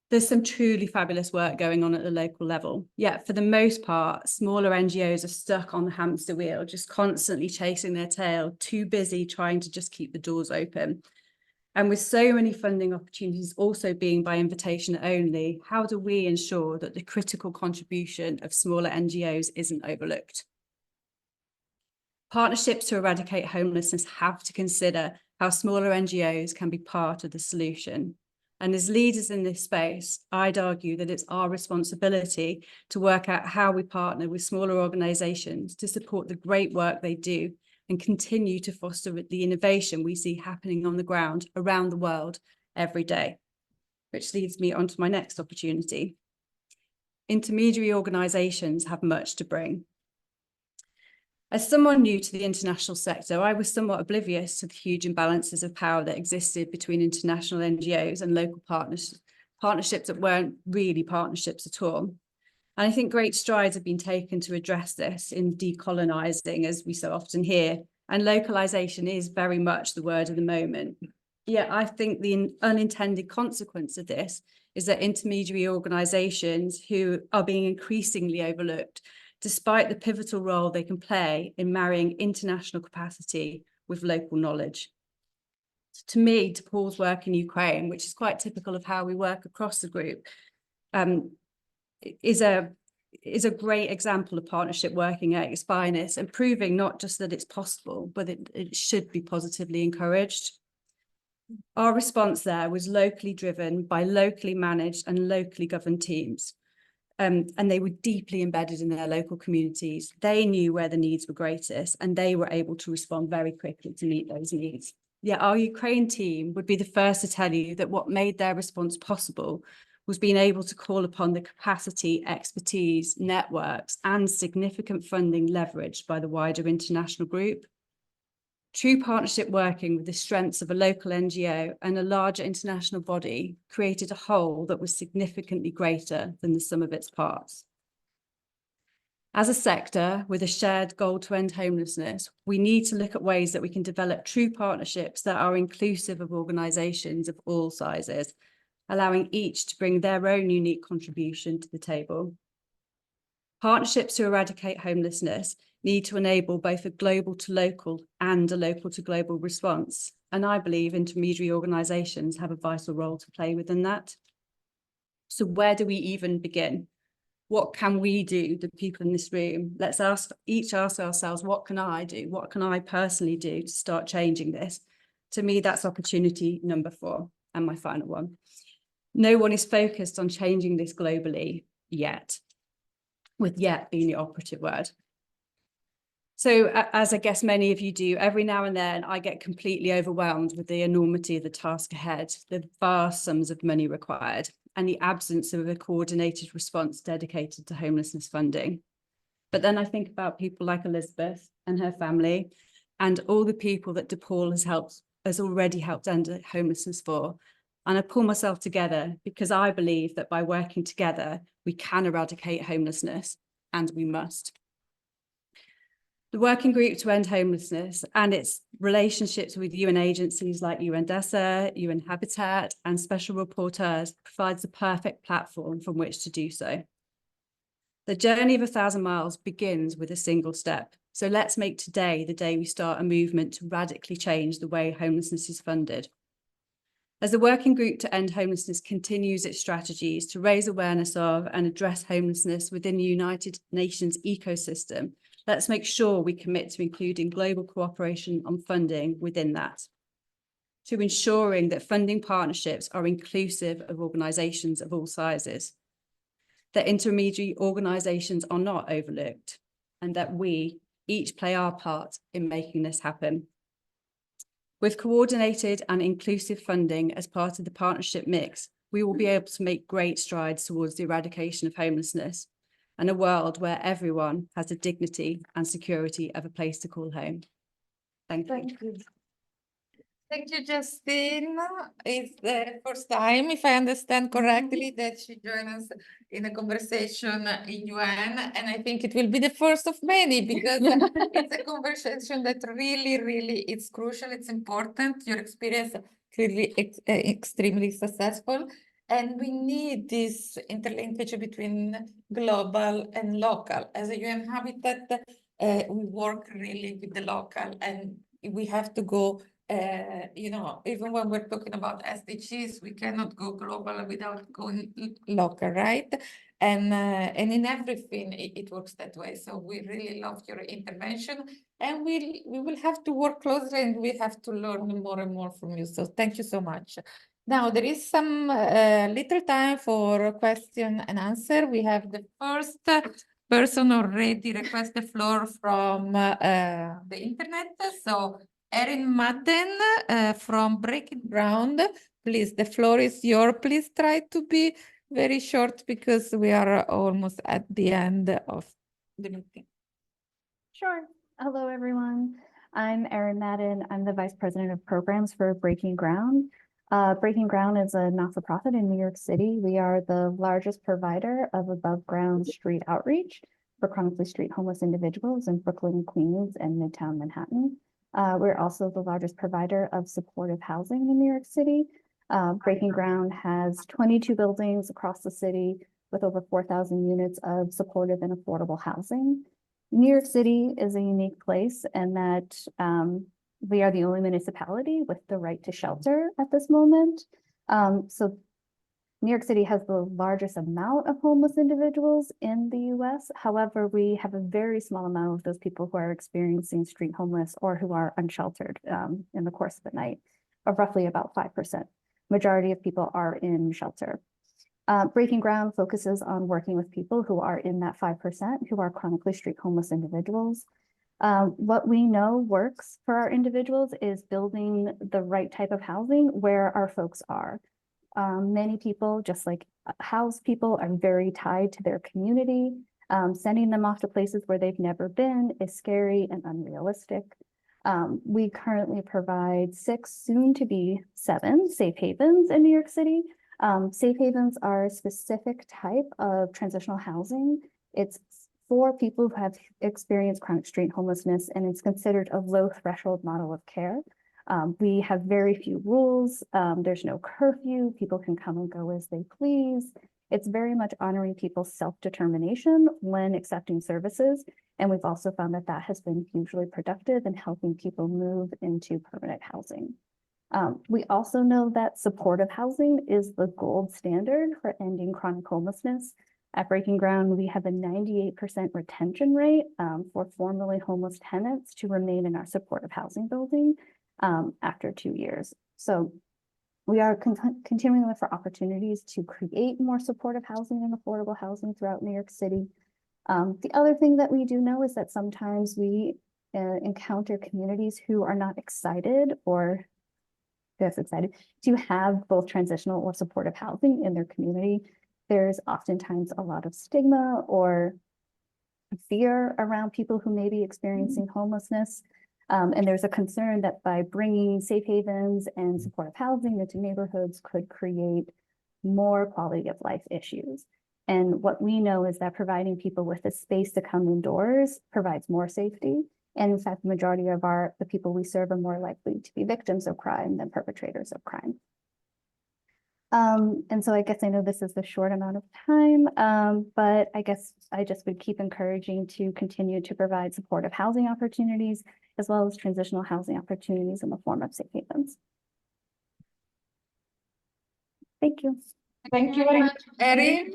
S7: There's some truly fabulous work going on at the local level. Yet for the most part, smaller NGOs are stuck on the hamster wheel, just constantly chasing their tail, too busy trying to just keep the doors open. And with so many funding opportunities also being by invitation only, how do we ensure that the critical contribution of smaller NGOs isn't overlooked? Partnerships to eradicate homelessness have to consider how smaller NGOs can be part of the solution. And as leaders in this space, I'd argue that it's our responsibility to work out how we partner with smaller organisations to support the great work they do and continue to foster the innovation we see happening on the ground around the world every day. Which leads me on to my next opportunity. Intermediary organisations have much to bring. As someone new to the international sector, I was somewhat oblivious to the huge imbalances of power that existed between international NGOs and local partnerships that weren't really partnerships at all. And I think great strides have been taken to address this in decolonising, as we so often hear, and localisation is very much the word of the moment. Yet I think the unintended consequence of this is that intermediary organisations who are being increasingly overlooked, despite the pivotal role they can play in marrying international capacity with local knowledge. To me, to Paul's work in Ukraine, which is quite typical of how we work across the group, is a great example of partnership working at its finest and proving not just that it's possible, but it should be positively encouraged. Our response there was locally driven by locally managed and locally governed teams. And they were deeply embedded in their local communities. They knew where the needs were greatest and they were able to respond very quickly to meet those needs. Yet our Ukraine team would be the first to tell you that what made their response possible was being able to call upon the capacity, expertise, networks, and significant funding leveraged by the wider international group. True partnership working with the strengths of a local NGO and a larger international body created a whole that was significantly greater than the sum of its parts. As a sector with a shared goal to end homelessness, we need to look at ways that we can develop true partnerships that are inclusive of organisations of all sizes, allowing each to bring their own unique contribution to the table. Partnerships to eradicate homelessness need to enable both a global to local and a local to global response. And I believe intermediary organisations have a vital role to play within that. So where do we even begin? what can we do, the people in this room? Let's each ask ourselves, what can I do? What can I personally do to start changing this? To me, that's opportunity number 4, and my final one. No one is focused on changing this globally yet, with yet being the operative word. So as I guess many of you do, every now and then I get completely overwhelmed with the enormity of the task ahead, the vast sums of money required, and the absence of a coordinated response dedicated to homelessness funding. But then I think about people like Elizabeth and her family, and all the people that DePaul has already helped end homelessness for. And I pull myself together because I believe that by working together, we can eradicate homelessness, and we must. The Working Group to End Homelessness and its relationships with UN agencies like UNDESA, UN Habitat, and special rapporteurs provides the perfect platform from which to do so. The journey of 1,000 miles begins with a single step. So let's make today the day we start a movement to radically change the way homelessness is funded. As the Working Group to End Homelessness continues its strategies to raise awareness of and address homelessness within the United Nations ecosystem, let's make sure we commit to including global cooperation on funding within that, to ensuring that funding partnerships are inclusive of organisations of all sizes, that intermediary organisations are not overlooked, and that we each play our part in making this happen. With coordinated and inclusive funding as part of the partnership mix, we will be able to make great strides towards the eradication of homelessness and a world where everyone has the dignity and security of a place to call home. Thank you.
S2: Thank you, Justine. It's the first time, if I understand correctly, that she joined us in a conversation in UN, and I think it will be the first of many because it's a conversation that really, it's crucial, it's important. Your experience clearly extremely successful, and we need this interlinkage between global and local. As a UN Habitat, we work really with the local, and we have to go even when we're talking about SDGs, we cannot go global without going local, right? And in everything, it works that way. So we really love your intervention, and we will have to work closely, and we have to learn more and more from you. So thank you so much. Now there is some little time for question and answer. We have the first person already request the floor from the internet. So Erin Madden from Breaking Ground, please, the floor is yours. Please try to be very short because we are almost at the end of the meeting.
S8: Sure. Hello, everyone. I'm Erin Madden. I'm the Vice President of Programs for Breaking Ground. Breaking Ground is a not-for-profit in New York City. We are the largest provider of above-ground street outreach for chronically street homeless individuals in Brooklyn, Queens, and Midtown Manhattan. We're also the largest provider of supportive housing in New York City. Breaking Ground has 22 buildings across the city with over 4,000 units of supportive and affordable housing. New York City is a unique place in that we are the only municipality with the right to shelter at this moment. So New York City has the largest amount of homeless individuals in the US. However, we have a very small amount of those people who are experiencing street homeless or who are unsheltered in the course of the night, of roughly about 5%. Majority of people are in shelter. Breaking Ground focuses on working with people who are in that 5%, who are chronically street homeless individuals. What we know works for our individuals is building the right type of housing where our folks are. Many people, just like housed people, are very tied to their community. Sending them off to places where they've never been is scary and unrealistic. We currently provide 6, soon to be 7, safe havens in New York City. Safe havens are a specific type of transitional housing. It's for people who have experienced chronic street homelessness, and it's considered a low threshold model of care. We have very few rules. There's no curfew. People can come and go as they please. It's very much honoring people's self-determination when accepting services. And we've also found that that has been hugely productive in helping people move into permanent housing. We also know that supportive housing is the gold standard for ending chronic homelessness. At Breaking Ground, we have a 98% retention rate for formerly homeless tenants to remain in our supportive housing building after 2 years. So we are continuing to look for opportunities to create more supportive housing and affordable housing throughout New York City. The other thing that we do know is that sometimes we encounter communities who are not excited or excited to have both transitional or supportive housing in their community. There's oftentimes a lot of stigma or fear around people who may be experiencing homelessness. And there's a concern that by bringing safe havens and supportive housing into neighborhoods could create more quality of life issues. And what we know is that providing people with a space to come indoors provides more safety. And in fact, the majority of the people we serve are more likely to be victims of crime than perpetrators of crime. And so I guess I know this is a short amount of time, but I guess I just would keep encouraging to continue to provide supportive housing opportunities as well as transitional housing opportunities in the form of safe havens. Thank you.
S2: Thank you very much, Erin.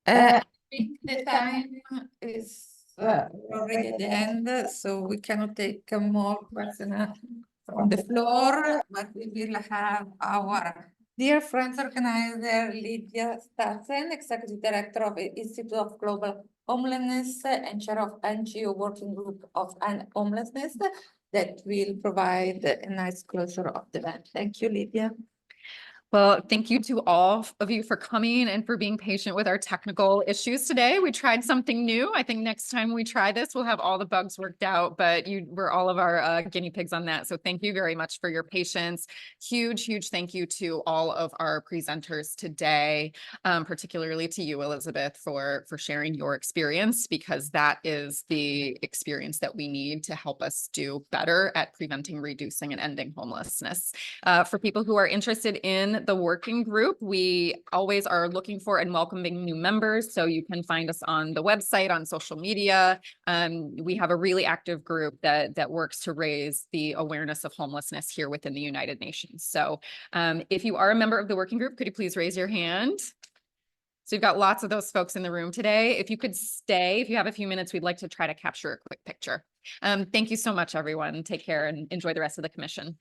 S2: I think the time is already at the end, so we cannot take more questions from the floor, but we will have our dear friends organizer, Lydia Stassen, Executive Director of the Institute of Global Homelessness and Chair of NGO Working Group of End Homelessness, that will provide a nice closure of the event. Thank you, Lydia.
S4: Well, thank you to all of you for coming and for being patient with our technical issues today. We tried something new. I think next time we try this, we'll have all the bugs worked out, but you were all of our guinea pigs on that. So thank you very much for your patience. Huge, huge thank you to all of our presenters today, particularly to you, Elizabeth, for sharing your experience, because that is the experience that we need to help us do better at preventing, reducing, and ending homelessness. For people who are interested in the working group, we always are looking for and welcoming new members. So you can find us on the website, on social media. We have a really active group that works to raise the awareness of homelessness here within the United Nations. So if you are a member of the working group, could you please raise your hand? So you've got lots of those folks in the room today. If you could stay, if you have a few minutes, we'd like to try to capture a quick picture. Thank you so much, everyone. Take care and enjoy the rest of the commission.